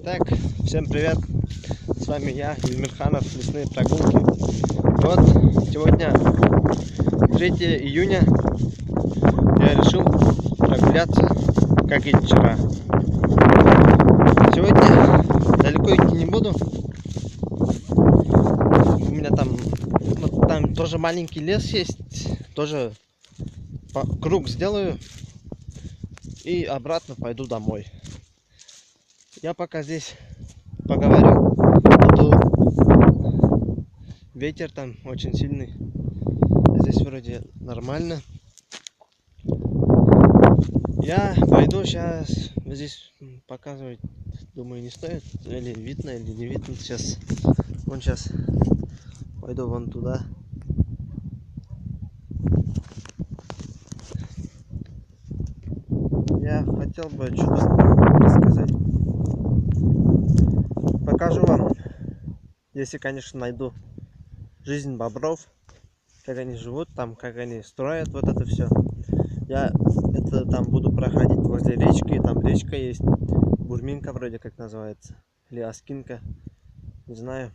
Итак, всем привет! С вами я, Ильмирханов, лесные прогулки. Вот, сегодня 3 июня. Я решил прогуляться, как и вчера. Сегодня далеко идти не буду. У меня там тоже маленький лес есть. Тоже круг сделаю и обратно пойду домой. Я пока здесь поговорю, а то ветер там очень сильный. Здесь вроде нормально. Я пойду сейчас. Здесь показывать, думаю, не стоит. Или видно, или не видно сейчас. Вон сейчас пойду вон туда. Я хотел бы что-то рассказать. Покажу вам, если, конечно, найду жизнь бобров, как они живут там, как они строят вот это все. Я это там буду проходить возле речки, там речка есть, Бурминка вроде как называется, или Аскинка, не знаю,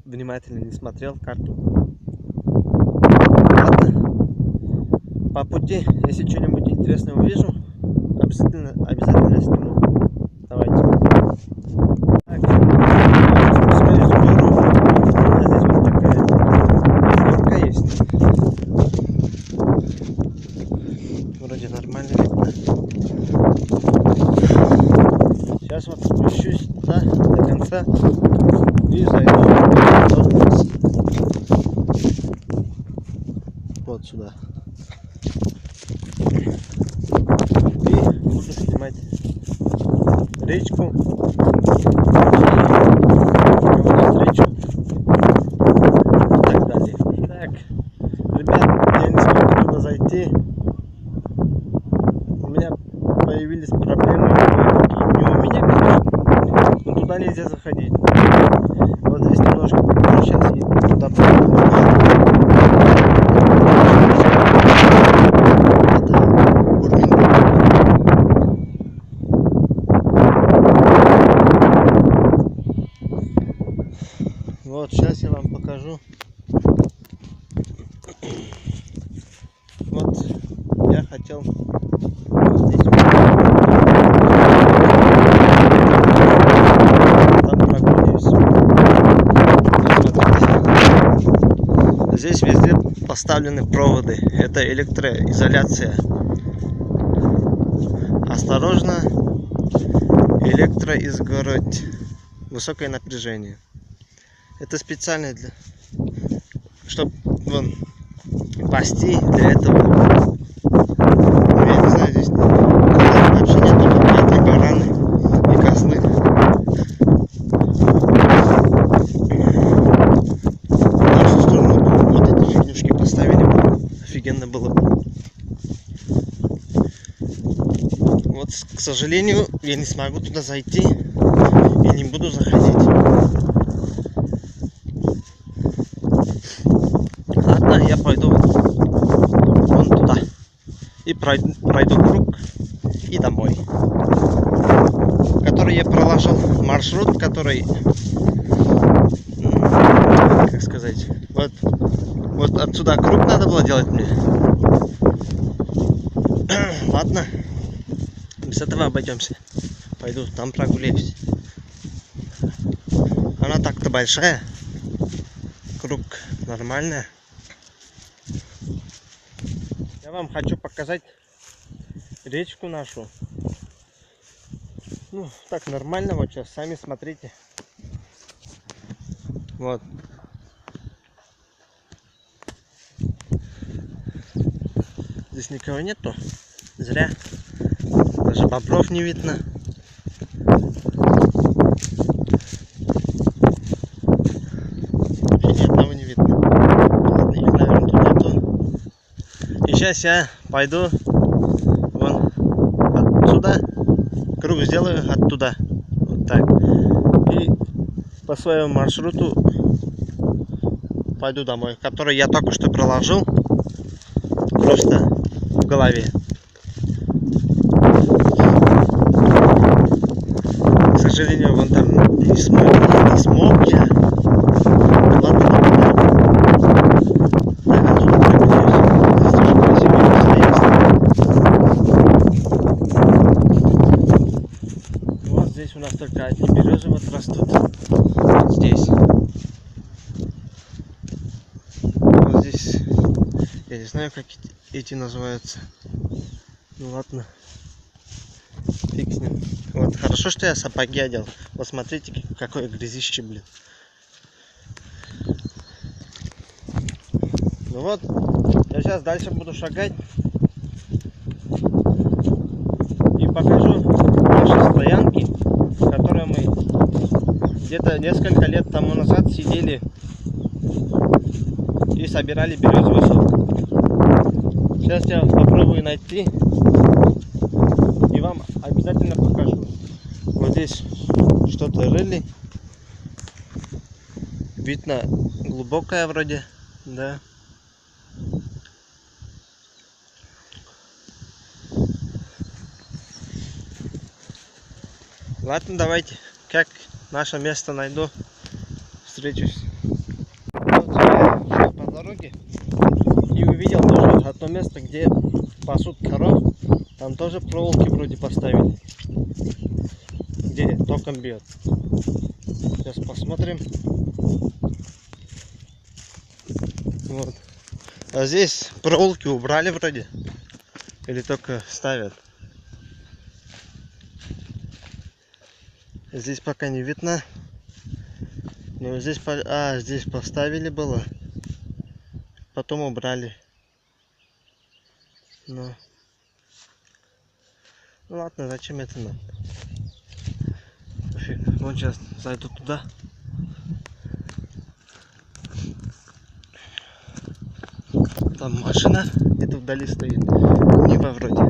внимательно не смотрел карту. Ладно, по пути, если что-нибудь интересное увижу, обязательно сниму. Давайте. Так, спускаюсь в гору. У меня здесь вот такая горка есть. Вроде нормально видно. Сейчас вот спущусь туда до конца и зайду вот сюда. И буду снимать речку. Встречу и так далее. Так, ребят, я не смогу туда зайти. У меня появились проблемы. Не у меня, конечно, но туда нельзя заходить. Вот здесь немножко покажу сейчас и туда пойду. Это Бурминка. Вот, сейчас я вам покажу. Вот, я хотел вот здесь там прогуляюсь. Смотрите. Здесь везде поставлены проводы. Это электроизоляция. Осторожно, электроизгородь. Высокое напряжение. Это специально для, чтобы вон пасти для этого. Ну, я не знаю, здесь вообще нету ни бараны, ни козлы. В нашу сторону вот эти фигнюшки поставили. Офигенно было бы. Вот, к сожалению, я не смогу туда зайти и не буду заходить. Ладно, я пойду вон туда и пройду круг и домой. Который я проложил маршрут, который, как сказать, вот отсюда круг надо было делать мне. Ладно, без этого обойдемся. Пойду там прогуляюсь. Она так-то большая, круг нормальная. Я вам хочу показать речку нашу. Ну, так нормально, вот сейчас сами смотрите. Вот. Здесь никого нету. Зря. Даже бобров не видно. Вообще ни одного не видно. Ладно, их, наверное, тут нету. И сейчас я пойду вон отсюда, круг сделаю оттуда, вот так, и по своему маршруту пойду домой, который я только что проложил, просто в голове. сожалению, вон там не смог я. Ладно, здесь тоже красивое место есть. Вот здесь у нас только одни березы вот растут. Вот здесь. Вот здесь. Я не знаю, как эти называются. Ну ладно. Фиг с ним. Вот, хорошо, что я сапоги одел. Вот смотрите, какое грязище, блин. Ну вот, я сейчас дальше буду шагать. И покажу наши стоянки, в которые мы где-то несколько лет тому назад сидели и собирали березовый сок. Сейчас я попробую найти и вам обязательно покажу. Вот здесь что-то рыли. Видно, глубокое вроде, да. Ладно, давайте, как наше место найду, встречусь. Вот я шел по дороге и увидел тоже одно место, где пасут коров. Там тоже проволоки вроде поставили, где током бьет. Сейчас посмотрим. Вот. А здесь проволоки убрали вроде, или только ставят. Здесь пока не видно. Но здесь, здесь поставили было. Потом убрали. Ну ладно, зачем это нам? Пофиг. Вот сейчас зайду туда. Там машина где-то вдали стоит. Нива вроде.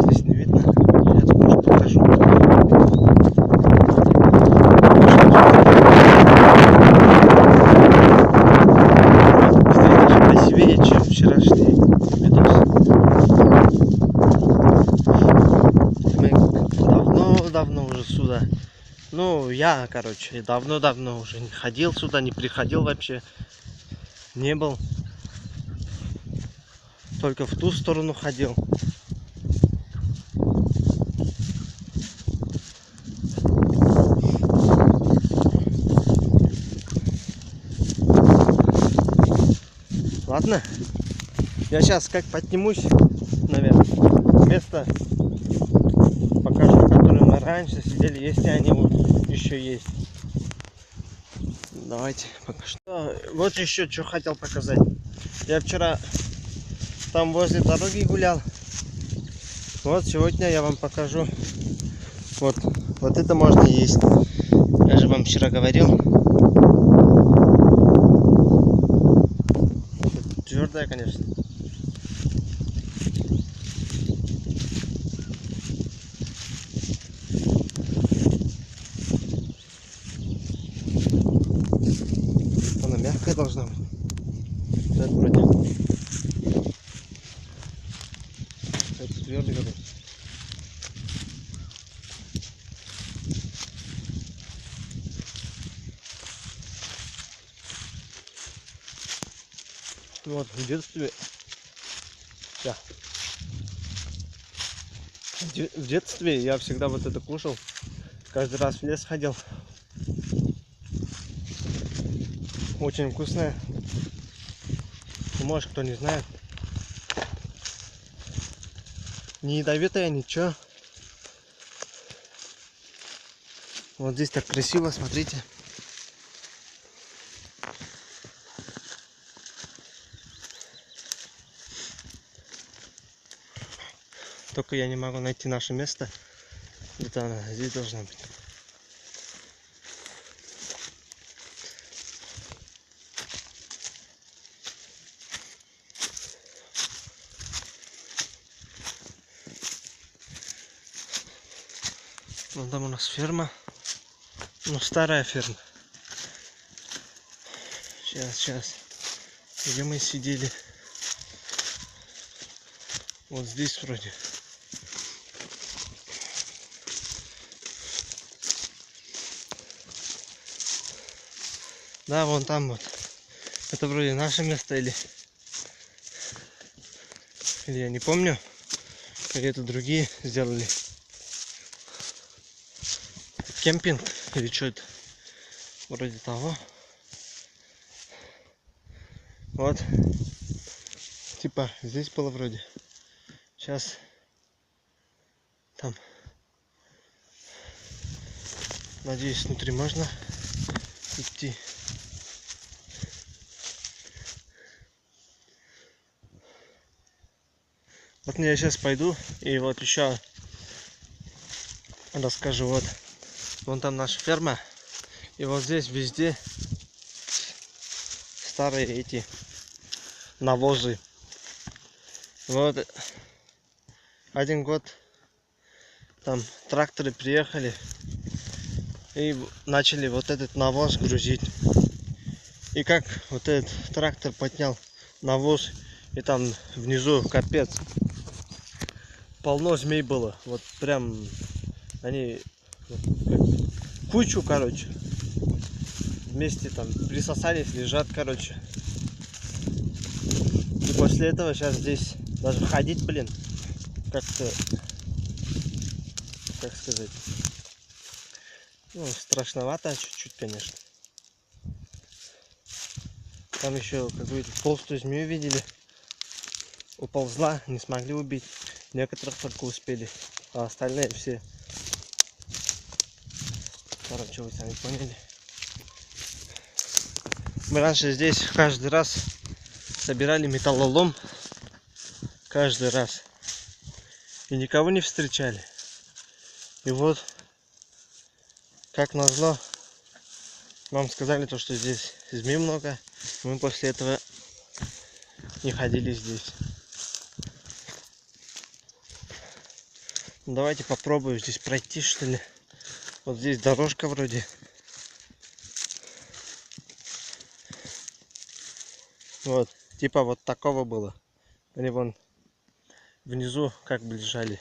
Здесь не видно. Сейчас может покажу. Здесь даже красивее, чем вчерашний видос. Мы давно уже сюда. Ну, я, короче, давно уже не ходил сюда, не приходил вообще. Не был. Только в ту сторону ходил. Ладно, я сейчас как поднимусь, наверное, место покажу, в котором мы раньше сидели, если они вот еще есть. Давайте покажу. Вот еще что хотел показать. Я вчера там возле дороги гулял. Вот сегодня я вам покажу. Вот это можно есть. Я же вам вчера говорил. Твердая, конечно. Она мягкая должна быть. Это вроде. Это твердый вроде. Вот, в детстве. Да. В детстве я всегда вот это кушал. Каждый раз в лес ходил. Очень вкусное. Может, кто не знает. Не ядовитое, ничего. Вот здесь так красиво, смотрите. Только я не могу найти наше место. Где-то она здесь должна быть. Вон там у нас ферма. Ну, старая ферма. Сейчас. Где мы сидели? Вот здесь вроде. Да, вон там вот. Это вроде наше место или я не помню. Или это другие сделали. Кемпинг или что это? Вроде того. Вот. Типа здесь было вроде. Сейчас там. Надеюсь, внутри можно идти. Вот я сейчас пойду и вот еще расскажу. Вот вон там наша ферма. И вот здесь везде старые эти навозы. Вот один год там тракторы приехали и начали вот этот навоз грузить. И как вот этот трактор поднял навоз, и там внизу капец. Полно змей было. Вот прям они кучу, короче. Вместе там присосались, лежат, короче. И после этого сейчас здесь даже ходить, блин, как-то, как сказать, ну, страшновато чуть-чуть, конечно. Там еще какую-то толстую змею видели. Уползла, не смогли убить. Некоторых только успели, а остальные все. Короче, вы сами поняли. Мы раньше здесь каждый раз собирали металлолом. Каждый раз. И никого не встречали. И вот, как назло, нам сказали то, что здесь змей много. Мы после этого не ходили здесь. Давайте попробую здесь пройти, что ли. Вот здесь дорожка вроде. Вот, типа вот такого было. Они вон внизу как бы лежали.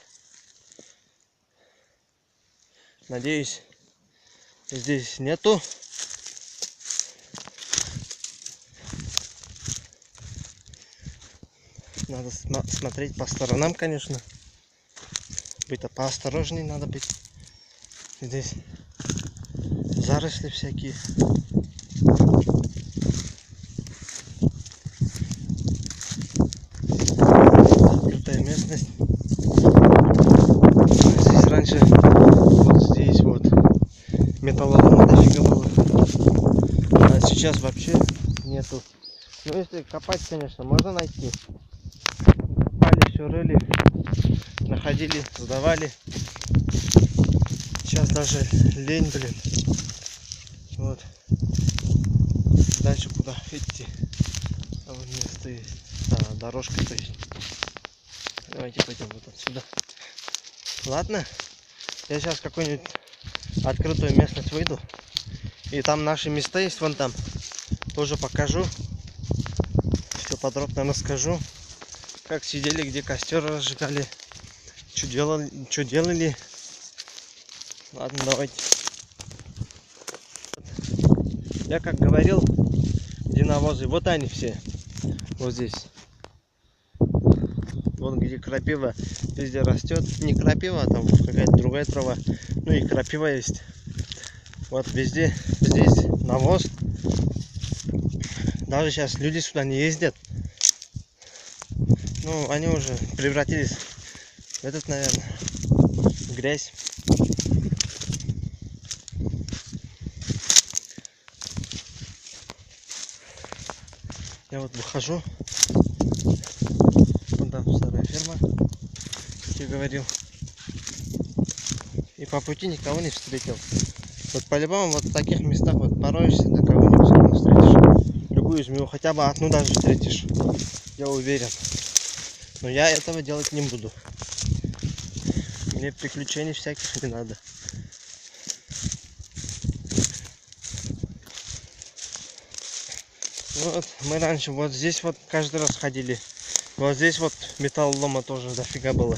Надеюсь, здесь нету. Надо смотреть по сторонам, конечно. Быть-то поосторожней надо быть. Здесь заросли всякие. Открытая местность. Здесь раньше вот здесь вот металлолома дофига было. А сейчас вообще нету. Ну если копать, конечно, можно найти. Копали, все рыли, находили, сдавали. Сейчас даже лень, блин. Вот. Дальше куда идти? А вот место есть. А, дорожка то есть. Давайте пойдем вот отсюда. Ладно. Я сейчас в какую-нибудь открытую местность выйду. И там наши места есть, вон там. Тоже покажу. Все подробно расскажу. Как сидели, где костер разжигали. Что делали. Ладно, давайте. Я как говорил, где навозы, вот они все. Вот здесь. Вон где крапива везде растет. Не крапива, а там какая-то другая трава. Ну и крапива есть. Вот везде здесь навоз. Даже сейчас люди сюда не ездят. Ну, они уже превратились в этот, наверное, в грязь. Я вот выхожу. Вон там старая ферма, как я говорил. И по пути никого не встретил. Вот по-любому вот в таких местах вот пороешься, на кого-нибудь все равно встретишь. Любую змею, хотя бы одну даже встретишь. Я уверен. Но я этого делать не буду. Мне приключений всяких не надо. Вот мы раньше вот здесь вот каждый раз ходили. Вот здесь вот металлолома тоже дофига было.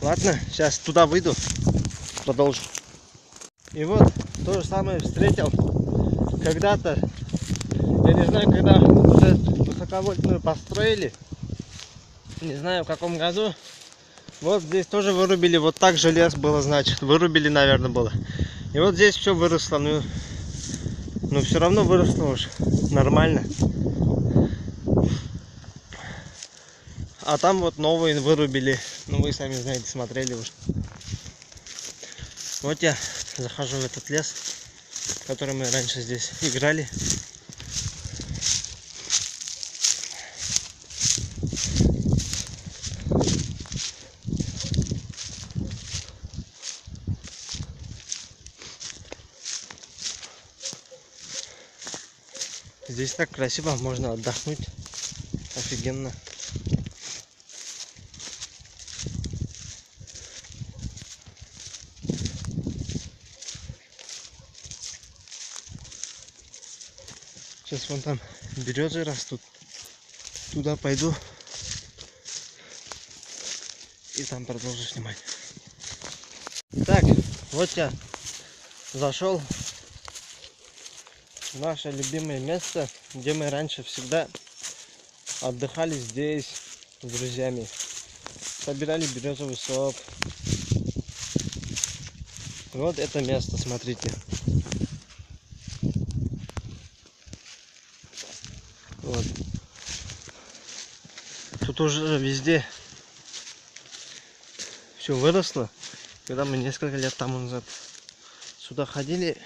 Ладно, сейчас туда выйду, продолжу. И вот то же самое встретил когда-то. Я не знаю, когда вот эту высоковольтную построили. Не знаю, в каком году. Вот здесь тоже вырубили. Вот так же лес было, значит. Вырубили, наверное, было. И вот здесь все выросло. Ну все равно выросло уж нормально. А там вот новые вырубили. Ну вы сами знаете, смотрели уже. Вот я захожу в этот лес, в котором мы раньше здесь играли. Здесь так красиво, можно отдохнуть. Офигенно. Сейчас вон там березы растут. Туда пойду. И там продолжу снимать. Так, вот я зашел в наше любимое место, где мы раньше всегда отдыхали здесь с друзьями. Собирали березовый сок. Вот это место, смотрите. Вот. Тут уже везде все выросло. Когда мы несколько лет тому назад сюда ходили,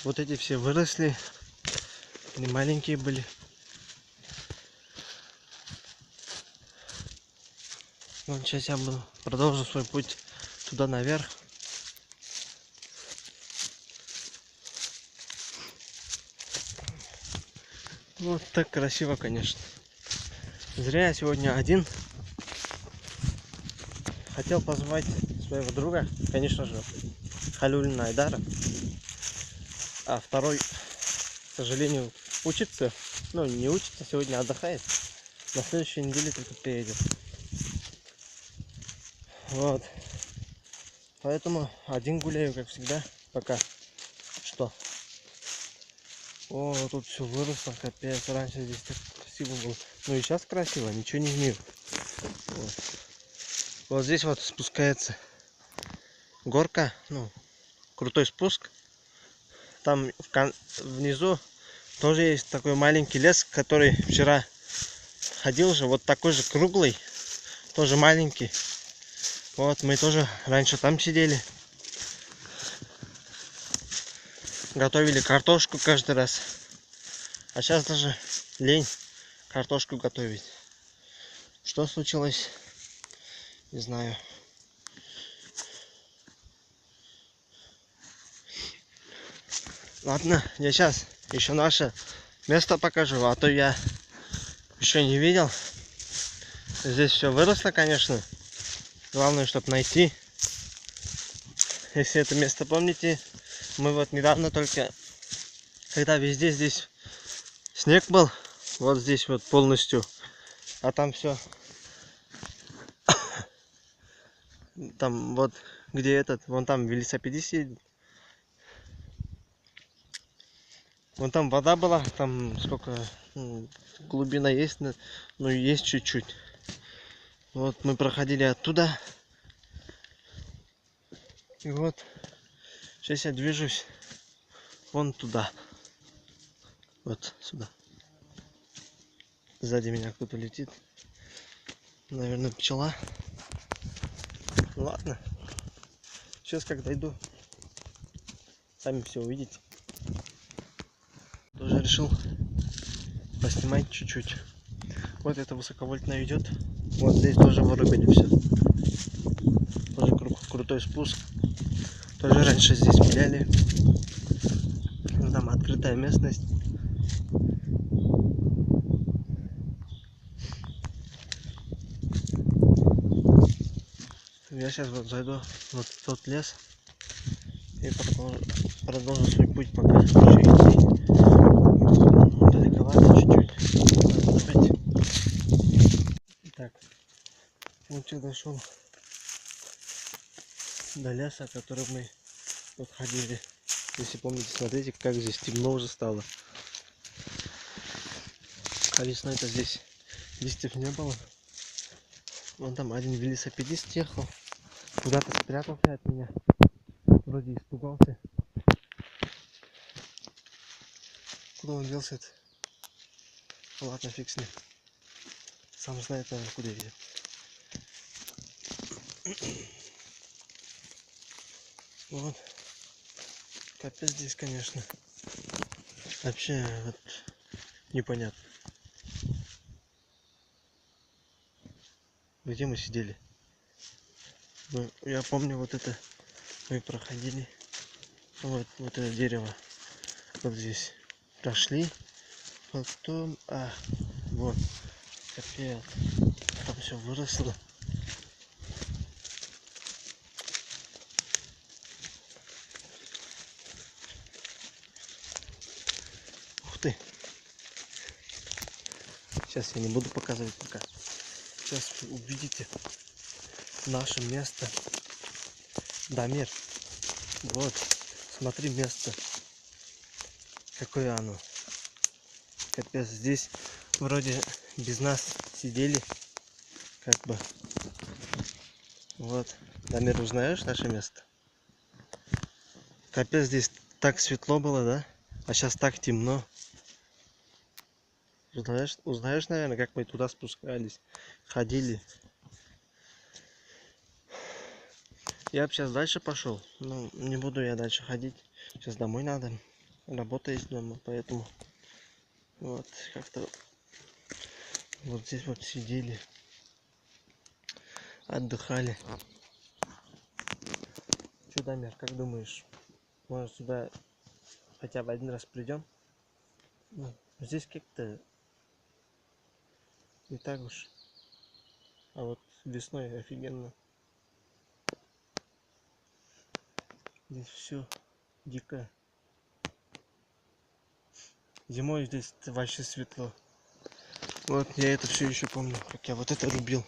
вот эти все выросли. Они маленькие были. Вот сейчас я буду продолжу свой путь туда наверх. Вот так красиво, конечно. Зря я сегодня один. Хотел позвать своего друга, конечно же, Халюлина Айдара. А второй, к сожалению, учится. Ну, не учится, сегодня отдыхает. На следующей неделе только приедет. Вот. Поэтому один гуляю, как всегда, пока что. О, тут все выросло, капец. Раньше здесь так красиво было. Ну и сейчас красиво, ничего не изменил. Вот. Вот здесь вот спускается горка, ну, крутой спуск. Там внизу тоже есть такой маленький лес, который вчера ходил же, вот такой же круглый, тоже маленький. Вот мы тоже раньше там сидели, готовили картошку каждый раз. А сейчас даже лень картошку готовить. Что случилось? Не знаю. Ладно, я сейчас еще наше место покажу, а то я еще не видел. Здесь все выросло, конечно. Главное, чтобы найти. Если это место помните, мы вот недавно только, когда везде здесь снег был, вот здесь вот полностью, а там все, там вот где вон там велосипедист едет. Вон там вода была, там сколько, глубина есть, но есть чуть-чуть. Вот мы проходили оттуда. И вот сейчас я движусь вон туда. Вот сюда. Сзади меня кто-то летит. Наверное, пчела. Ладно. Сейчас как дойду, сами все увидите. Тоже решил поснимать чуть-чуть. Вот это высоковольтная идет. Вот здесь тоже вырубили все. Тоже крутой спуск. Тоже раньше здесь гуляли. Там открытая местность. Я сейчас вот зайду вот в тот лес и продолжу свой путь, пока еще идти. Далековато чуть-чуть. Так, вот я дошел до леса, который мы Вот ходили. Если помните, смотрите, как здесь темно уже стало. А весной это здесь листьев не было. Вон там один велосипедист ехал. Куда-то спрятался от меня. Вроде испугался. Куда он делся-то? Ладно, фиг с ним. Сам знает, наверное, куда идет. Вот. Капец здесь, конечно. Вообще, вот, непонятно. Где мы сидели? Ну, я помню, вот это мы проходили. Вот это дерево. Вот здесь прошли. Потом... вот. Капец. Там все выросло. Ух ты. Сейчас я не буду показывать пока. Сейчас вы увидите наше место. Дамир. Вот. Смотри место. Какое оно. Капец. Здесь вроде без нас сидели. Как бы. Вот. Дамир, узнаешь наше место? Капец, здесь так светло было, да? А сейчас так темно. Узнаешь, наверное, как мы туда спускались, ходили. Я бы сейчас дальше пошел. Но не буду я дальше ходить. Сейчас домой надо. Работа есть дома, поэтому вот как-то вот здесь вот сидели, отдыхали. Че, Дамир, как думаешь? Может, сюда хотя бы один раз придем? Ну, здесь как-то не так уж. А вот весной офигенно. Здесь все дико. Зимой здесь вообще светло. Вот я это все еще помню, как я вот это рубил.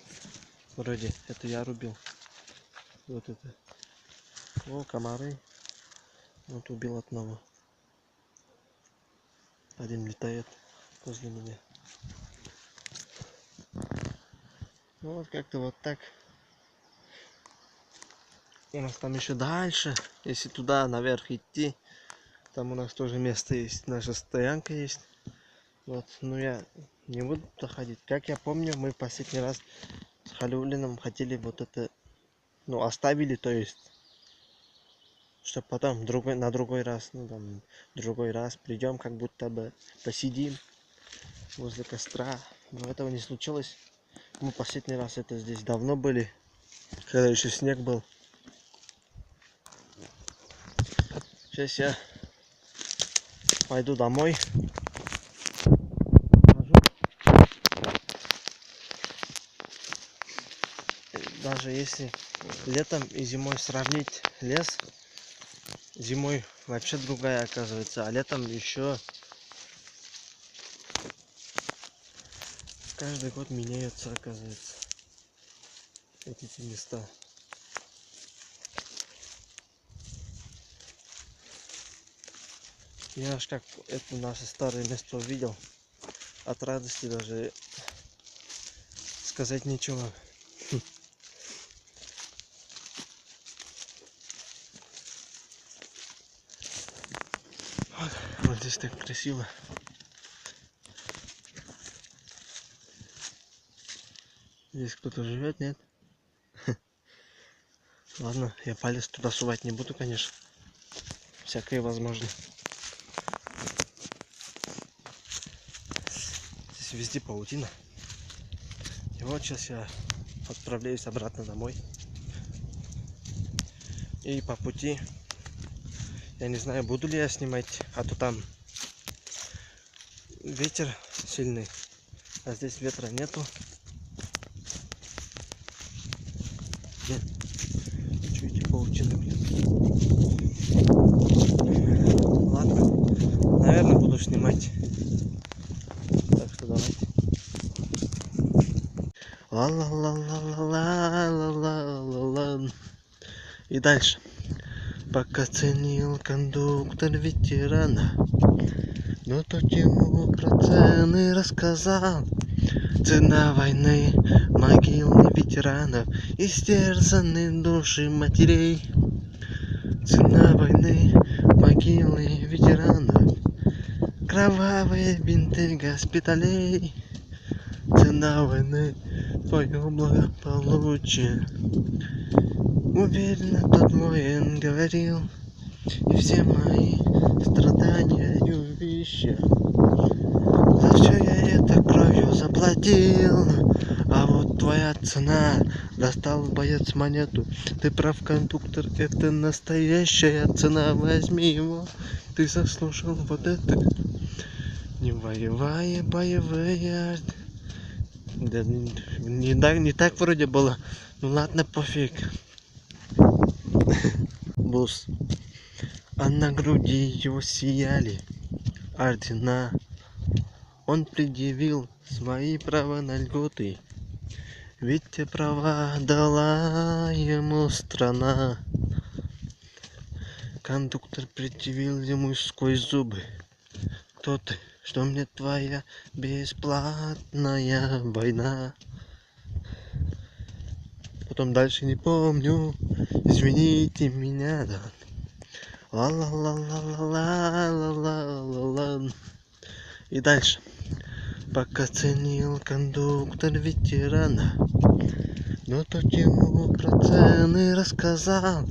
Вроде это я рубил. Вот это. О, комары. Вот убил одного. Один летает возле меня. Ну вот как-то вот так. У нас там еще дальше, если туда наверх идти, там у нас тоже место есть, наша стоянка есть. Вот, но я не буду туда ходить. Как я помню, мы в последний раз с Халиулином хотели вот это, ну, оставили, то есть, чтобы потом на другой раз, ну там, другой раз придем, как будто бы посидим возле костра. Но этого не случилось. Мы последний раз это здесь давно были, когда еще снег был. Сейчас я пойду домой. Даже если летом и зимой сравнить лес, зимой вообще другая оказывается, а летом еще каждый год меняются, оказывается, эти места. Я аж как это наше старое место увидел, от радости даже сказать нечего. Вот здесь так красиво. Здесь кто-то живет, нет? Ладно, я палец туда сувать не буду, конечно. Всякое возможно. Здесь везде паутина. И вот сейчас я отправляюсь обратно домой. И по пути, я не знаю, буду ли я снимать, а то там ветер сильный, а здесь ветра нету. Нет, чуть паутины, блин. Ладно, наверное, буду снимать. Так что давайте. Ла-ла-ла-ла-ла-ла-ла-ла-ла. И дальше. Пока ценил кондуктор ветерана, но тот ему про цены рассказал. Цена войны, могилы ветеранов, истерзанные души матерей. Цена войны, могилы ветеранов, кровавые бинты госпиталей. Цена войны, твое благополучие. Уверенно тот воин говорил, и все мои страдания и увещья. За все я это кровью заплатил. А вот твоя цена. Достал боец монету. Ты прав, кондуктор, это настоящая цена. Возьми его, ты заслужил вот это. Не воевая боевые. Да, не так вроде было. Ну ладно, пофиг. Босс. А на груди его сияли ордена. Он предъявил свои права на льготы, ведь те права дала ему страна. Кондуктор предъявил ему сквозь зубы: кто ты, что мне твоя бесплатная война? Потом дальше не помню, извините меня, да. Ла-ла-ла-ла-ла-ла-ла-ла-ла. И дальше. Пока ценил кондуктор ветерана, но тот ему про цены рассказал.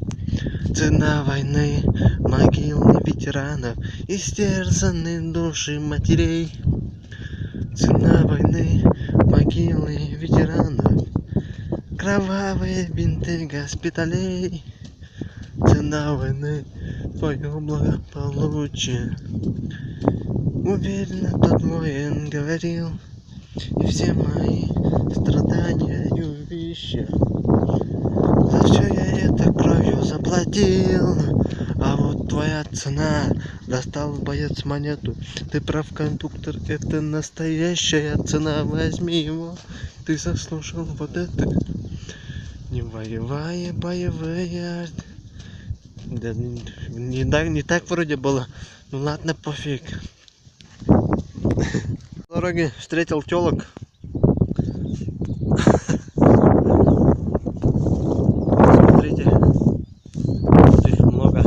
Цена войны, могилы ветеранов, истерзанные души матерей. Цена войны, могилы ветеранов, кровавые бинты госпиталей. Цена войны, твое благополучие. Уверенно тот воин говорил, и все мои страдания и увещья. За все я это кровью заплатил. А вот твоя цена. Достал боец монету. Ты прав, кондуктор, это настоящая цена. Возьми его, ты заслужил вот это. Не воевая боевые. Да, не так вроде было. Ну ладно, пофиг. В дороге встретил телок. Смотрите, тут их много.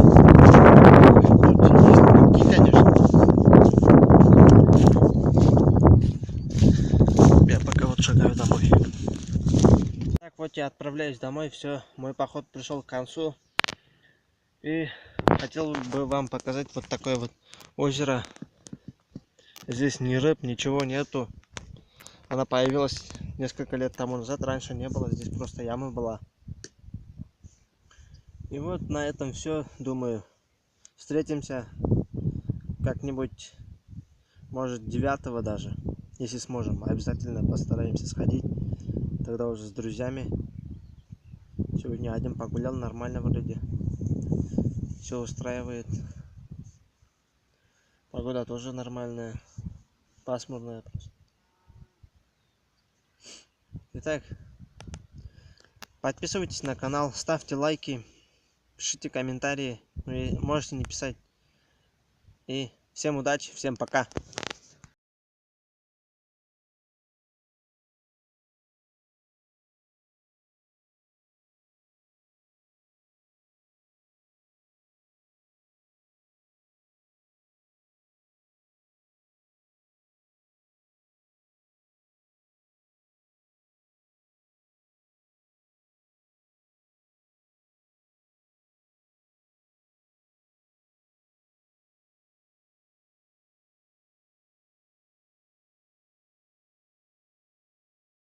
Тут есть муки, конечно. Я пока вот шагаю домой. Так вот я отправляюсь домой. Все, мой поход пришел к концу. И хотел бы вам показать вот такое вот озеро. Здесь ни рыб, ничего нету. Она появилась несколько лет тому назад. Раньше не было. Здесь просто яма была. И вот на этом все. Думаю, встретимся как-нибудь, может, 9-го даже. Если сможем. Обязательно постараемся сходить. Тогда уже с друзьями. Сегодня один погулял нормально вроде. Все устраивает. Погода тоже нормальная. Пасмурная просто. Итак, подписывайтесь на канал, ставьте лайки, пишите комментарии, можете не писать. И всем удачи, всем пока.